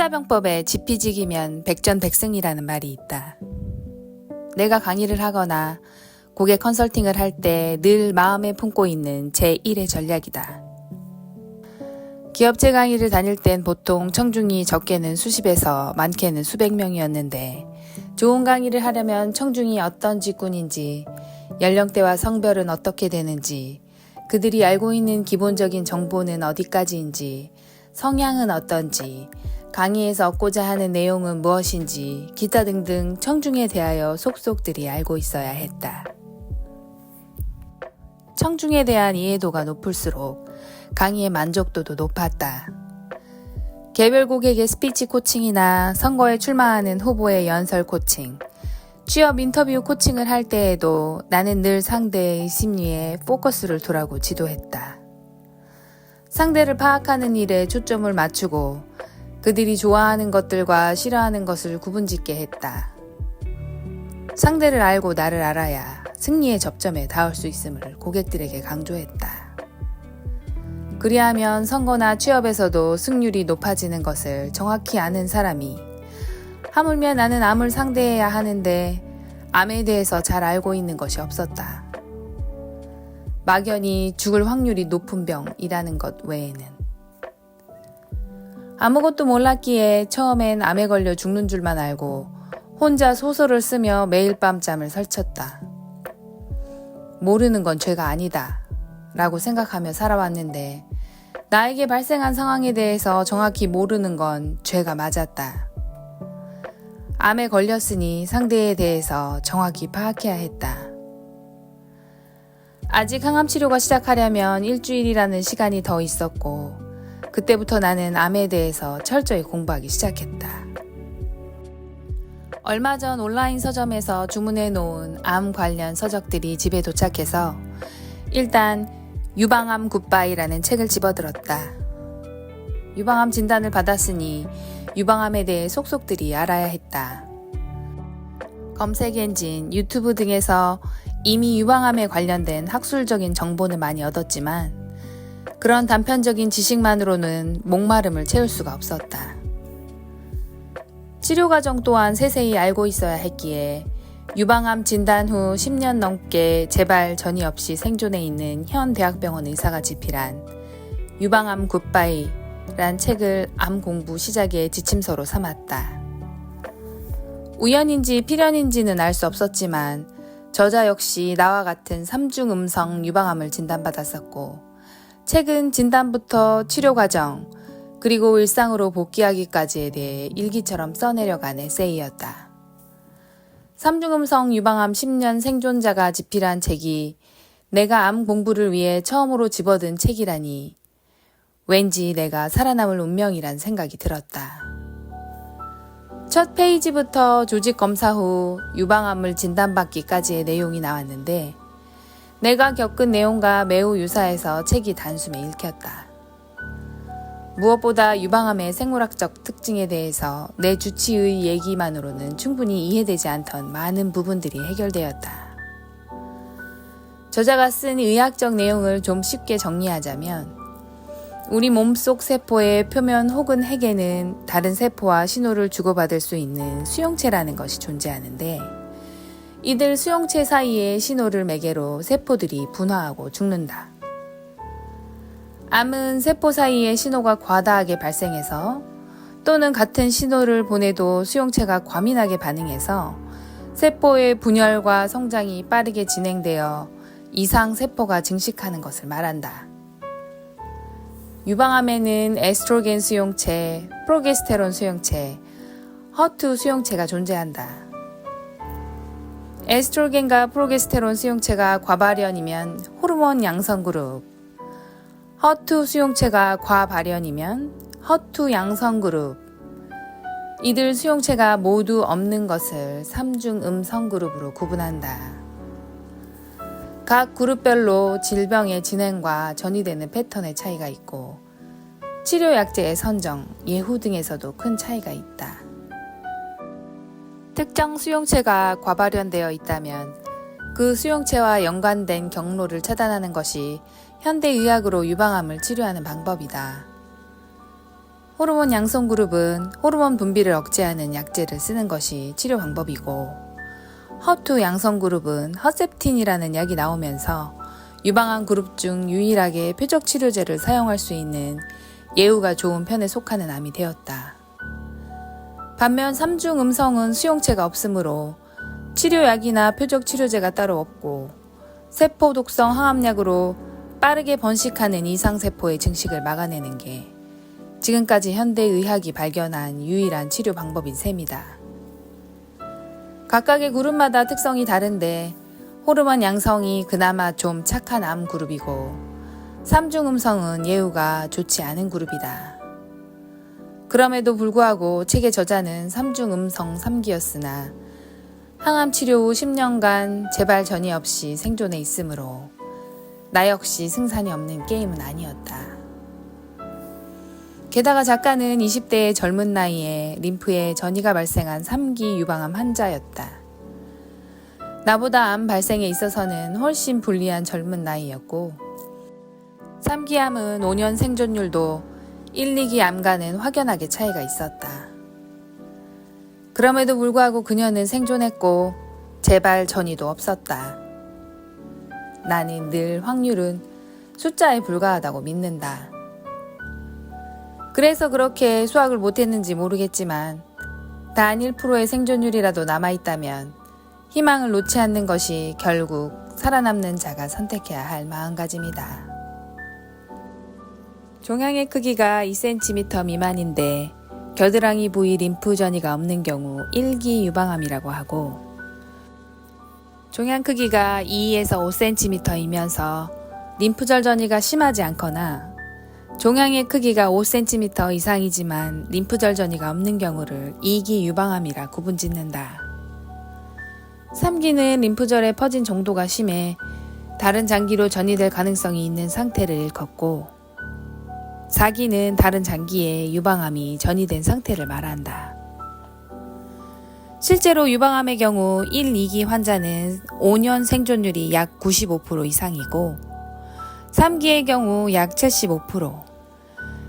십자병법에 지피지기면 백전백승이라는 말이 있다. 내가 강의를 하거나 고객 컨설팅을 할 때 늘 마음에 품고 있는 제1의 전략이다. 기업체 강의를 다닐 땐 보통 청중이 적게는 수십에서 많게는 수백 명이었는데 좋은 강의를 하려면 청중이 어떤 직군인지, 연령대와 성별은 어떻게 되는지, 그들이 알고 있는 기본적인 정보는 어디까지인지, 성향은 어떤지, 강의에서 얻고자 하는 내용은 무엇인지, 기타 등등 청중에 대하여 속속들이 알고 있어야 했다. 청중에 대한 이해도가 높을수록 강의의 만족도도 높았다. 개별 고객의 스피치 코칭이나 선거에 출마하는 후보의 연설 코칭, 취업 인터뷰 코칭을 할 때에도 나는 늘 상대의 심리에 포커스를 두라고 지도했다. 상대를 파악하는 일에 초점을 맞추고 그들이 좋아하는 것들과 싫어하는 것을 구분짓게 했다. 상대를 알고 나를 알아야 승리의 접점에 닿을 수 있음을 고객들에게 강조했다. 그리하면 선거나 취업에서도 승률이 높아지는 것을 정확히 아는 사람이, 하물며 나는 암을 상대해야 하는데 암에 대해서 잘 알고 있는 것이 없었다. 막연히 죽을 확률이 높은 병이라는 것 외에는. 아무것도 몰랐기에 처음엔 암에 걸려 죽는 줄만 알고 혼자 소설을 쓰며 매일 밤 잠을 설쳤다. 모르는 건 죄가 아니다 라고 생각하며 살아왔는데 나에게 발생한 상황에 대해서 정확히 모르는 건 죄가 맞았다. 암에 걸렸으니 상대에 대해서 정확히 파악해야 했다. 아직 항암 치료가 시작하려면 일주일이라는 시간이 더 있었고 그때부터 나는 암에 대해서 철저히 공부하기 시작했다. 얼마 전 온라인 서점에서 주문해 놓은 암 관련 서적들이 집에 도착해서 일단 유방암 굿바이라는 책을 집어들었다. 유방암 진단을 받았으니 유방암에 대해 속속들이 알아야 했다. 검색 엔진, 유튜브 등에서 이미 유방암에 관련된 학술적인 정보는 많이 얻었지만 그런 단편적인 지식만으로는 목마름을 채울 수가 없었다. 치료 과정 또한 세세히 알고 있어야 했기에 유방암 진단 후 10년 넘게 재발 전이 없이 생존해 있는 현 대학병원 의사가 집필한 유방암 굿바이란 책을 암 공부 시작의 지침서로 삼았다. 우연인지 필연인지는 알 수 없었지만 저자 역시 나와 같은 3중 음성 유방암을 진단받았었고 책은 진단부터 치료 과정 그리고 일상으로 복귀하기까지에 대해 일기처럼 써내려간 에세이였다. 3중 음성 유방암 10년 생존자가 집필한 책이 내가 암 공부를 위해 처음으로 집어든 책이라니 왠지 내가 살아남을 운명이란 생각이 들었다. 첫 페이지부터 조직 검사 후 유방암을 진단받기까지의 내용이 나왔는데 내가 겪은 내용과 매우 유사해서 책이 단숨에 읽혔다. 무엇보다 유방암의 생물학적 특징에 대해서 내 주치의 얘기만으로는 충분히 이해되지 않던 많은 부분들이 해결되었다. 저자가 쓴 의학적 내용을 좀 쉽게 정리하자면 우리 몸속 세포의 표면 혹은 핵에는 다른 세포와 신호를 주고받을 수 있는 수용체라는 것이 존재하는데 이들 수용체 사이의 신호를 매개로 세포들이 분화하고 죽는다. 암은 세포 사이의 신호가 과다하게 발생해서 또는 같은 신호를 보내도 수용체가 과민하게 반응해서 세포의 분열과 성장이 빠르게 진행되어 이상 세포가 증식하는 것을 말한다. 유방암에는 에스트로겐 수용체, 프로게스테론 수용체, 허투 수용체가 존재한다. 에스트로겐과 프로게스테론 수용체가 과발현이면 호르몬 양성 그룹, 허투 수용체가 과발현이면 허투 양성 그룹, 이들 수용체가 모두 없는 것을 3중 음성 그룹으로 구분한다. 각 그룹별로 질병의 진행과 전이되는 패턴의 차이가 있고 치료 약제의 선정, 예후 등에서도 큰 차이가 있다. 특정 수용체가 과발현되어 있다면 그 수용체와 연관된 경로를 차단하는 것이 현대의학으로 유방암을 치료하는 방법이다. 호르몬 양성 그룹은 호르몬 분비를 억제하는 약제를 쓰는 것이 치료 방법이고, 허2 양성 그룹은 허셉틴이라는 약이 나오면서 유방암 그룹 중 유일하게 표적 치료제를 사용할 수 있는 예후가 좋은 편에 속하는 암이 되었다. 반면 3중 음성은 수용체가 없으므로 치료약이나 표적 치료제가 따로 없고, 세포 독성 항암약으로 빠르게 번식하는 이상세포의 증식을 막아내는 게 지금까지 현대의학이 발견한 유일한 치료 방법인 셈이다. 각각의 그룹마다 특성이 다른데 호르몬 양성이 그나마 좀 착한 암 그룹이고, 3중 음성은 예후가 좋지 않은 그룹이다. 그럼에도 불구하고 책의 저자는 3중 음성 3기였으나 항암 치료 후 10년간 재발 전이 없이 생존해 있으므로 나 역시 승산이 없는 게임은 아니었다. 게다가 작가는 20대의 젊은 나이에 림프에 전이가 발생한 3기 유방암 환자였다. 나보다 암 발생에 있어서는 훨씬 불리한 젊은 나이였고, 3기암은 5년 생존율도 1, 2기 암과는 확연하게 차이가 있었다. 그럼에도 불구하고 그녀는 생존했고 재발 전이도 없었다. 나는 늘 확률은 숫자에 불과하다고 믿는다. 그래서 그렇게 수학을 못했는지 모르겠지만 단 1%의 생존율이라도 남아있다면 희망을 놓지 않는 것이 결국 살아남는 자가 선택해야 할 마음가짐이다. 종양의 크기가 2cm 미만인데 겨드랑이 부위 림프 전이가 없는 경우 1기 유방암이라고 하고, 종양 크기가 2에서 5cm이면서 림프절 전이가 심하지 않거나 종양의 크기가 5cm 이상이지만 림프절 전이가 없는 경우를 2기 유방암이라 구분짓는다. 3기는 림프절에 퍼진 정도가 심해 다른 장기로 전이될 가능성이 있는 상태를 일컫고, 4기는 다른 장기에 유방암이 전이된 상태를 말한다. 실제로 유방암의 경우 1, 2기 환자는 5년 생존율이 약 95% 이상이고, 3기의 경우 약 75%,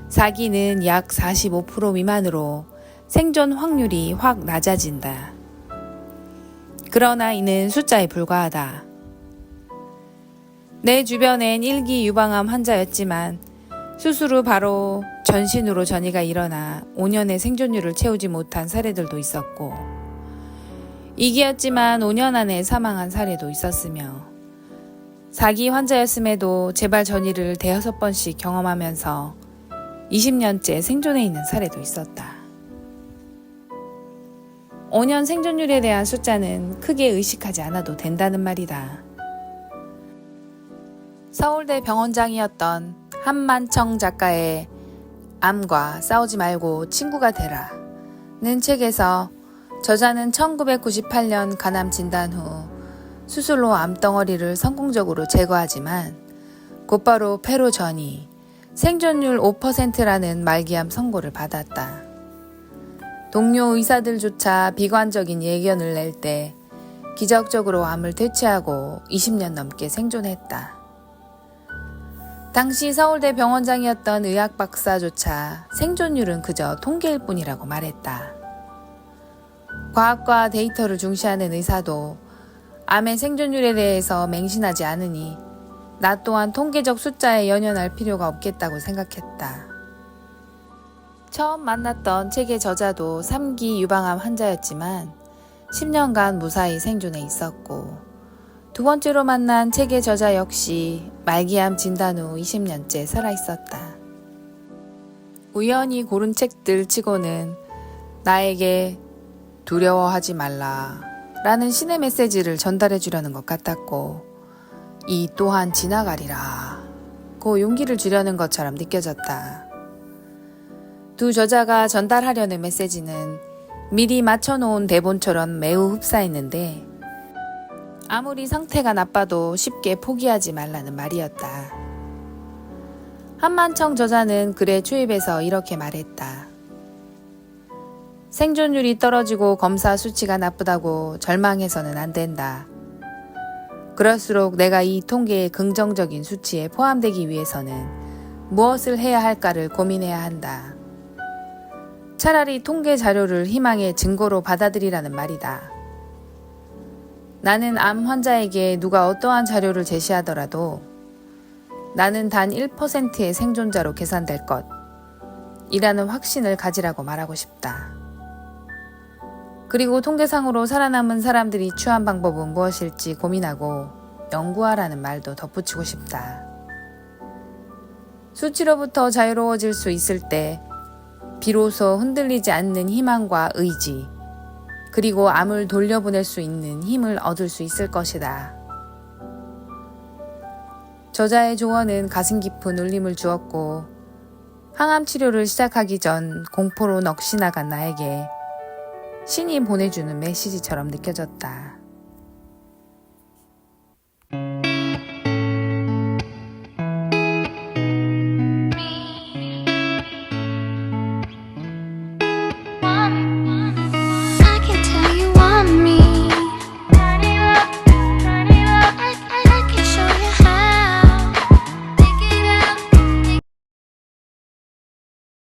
4기는 약 45% 미만으로 생존 확률이 확 낮아진다. 그러나 이는 숫자에 불과하다. 내 주변엔 1기 유방암 환자였지만 수술 후 바로 전신으로 전이가 일어나 5년의 생존율을 채우지 못한 사례들도 있었고, 2기였지만 5년 안에 사망한 사례도 있었으며, 4기 환자였음에도 재발 전이를 대여섯 번씩 경험하면서 20년째 생존해 있는 사례도 있었다. 5년 생존율에 대한 숫자는 크게 의식하지 않아도 된다는 말이다. 서울대 병원장이었던 한만청 작가의 암과 싸우지 말고 친구가 되라는 책에서 저자는 1998년 간암 진단 후 수술로 암덩어리를 성공적으로 제거하지만 곧바로 폐로 전이, 생존율 5%라는 말기암 선고를 받았다. 동료 의사들조차 비관적인 예견을 낼 때 기적적으로 암을 퇴치하고 20년 넘게 생존했다. 당시 서울대 병원장이었던 의학 박사조차 생존율은 그저 통계일 뿐이라고 말했다. 과학과 데이터를 중시하는 의사도 암의 생존율에 대해서 맹신하지 않으니 나 또한 통계적 숫자에 연연할 필요가 없겠다고 생각했다. 처음 만났던 책의 저자도 3기 유방암 환자였지만 10년간 무사히 생존해 있었고, 두 번째로 만난 책의 저자 역시 말기암 진단 후 20년째 살아있었다. 우연히 고른 책들 치고는 나에게 두려워하지 말라 라는 신의 메시지를 전달해 주려는 것 같았고, 이 또한 지나가리라 고 용기를 주려는 것처럼 느껴졌다. 두 저자가 전달하려는 메시지는 미리 맞춰놓은 대본처럼 매우 흡사했는데, 아무리 상태가 나빠도 쉽게 포기하지 말라는 말이었다. 한만청 저자는 글의 초입에서 이렇게 말했다. 생존율이 떨어지고 검사 수치가 나쁘다고 절망해서는 안 된다. 그럴수록 내가 이 통계의 긍정적인 수치에 포함되기 위해서는 무엇을 해야 할까를 고민해야 한다. 차라리 통계 자료를 희망의 증거로 받아들이라는 말이다. 나는 암 환자에게 누가 어떠한 자료를 제시하더라도 나는 단 1%의 생존자로 계산될 것 이라는 확신을 가지라고 말하고 싶다. 그리고 통계상으로 살아남은 사람들이 취한 방법은 무엇일지 고민하고 연구하라는 말도 덧붙이고 싶다. 수치로부터 자유로워질 수 있을 때 비로소 흔들리지 않는 희망과 의지, 그리고 암을 돌려보낼 수 있는 힘을 얻을 수 있을 것이다. 저자의 조언은 가슴 깊은 울림을 주었고 항암 치료를 시작하기 전 공포로 넋이 나간 나에게 신이 보내주는 메시지처럼 느껴졌다.